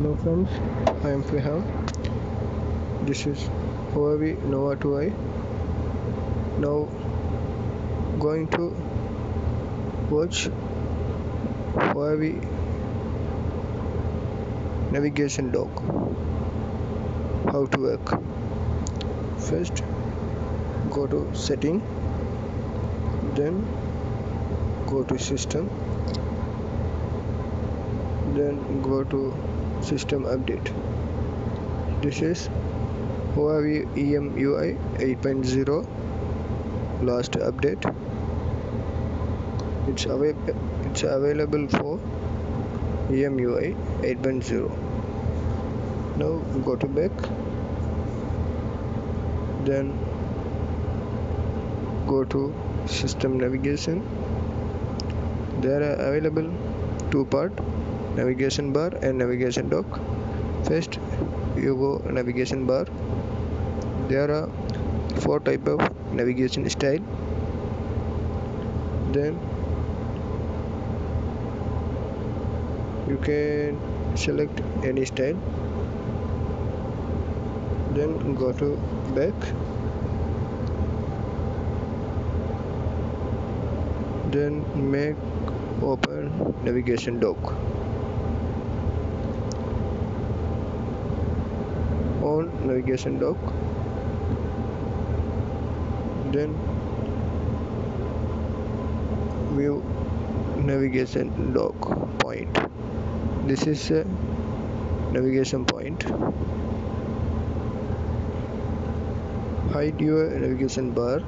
Hello friends, I am Fiham. This is Huawei Nova 2i. Now going to watch Huawei navigation dock. How to work. First go to setting, then go to system, then go to system update. This is Huawei EMUI 8.0 last update. It's available for EMUI 8.0. Now go to back, then go to system navigation. There are available two part, navigation bar and navigation dock. First you go navigation bar. There are four type of navigation style. Then you can select any style, then go to back, then make open navigation dock. On navigation dock, then view navigation dock point. This is a navigation point. Hide your navigation bar,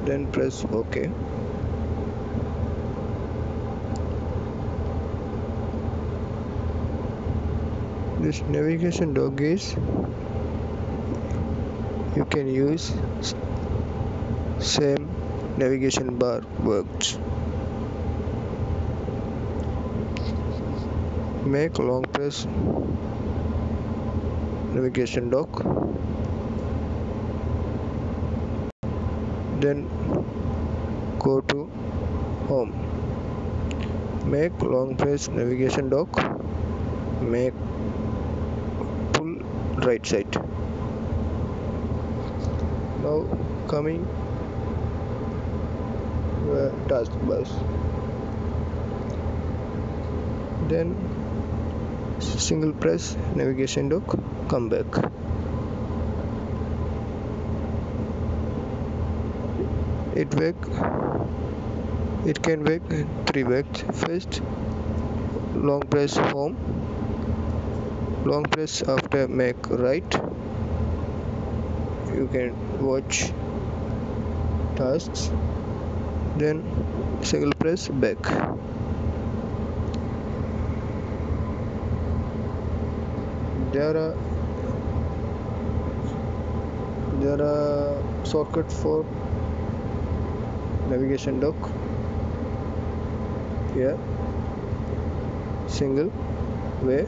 then press OK. This navigation dock is you can use same navigation bar works. Make long press navigation dock, then go to home. Make long press navigation dock, make pull right side. Now coming taskbar, then single press navigation dock, come back. It can work three ways. First, long press home, long press after make right. You can watch tasks, then single press back. There are shortcut for navigation dock. Here, single way,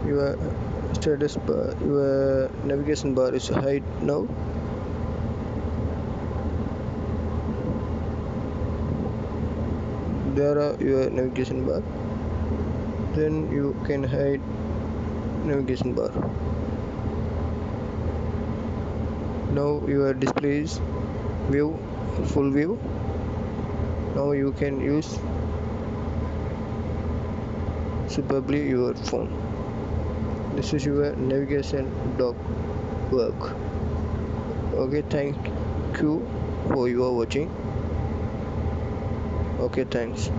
your status bar, your navigation bar is hide now. There are your navigation bar, then you can hide navigation bar. Now your display is view, full view. Now you can use superbly your phone. This is your navigation dock work. Okay, thank you for your watching. Okay, thanks.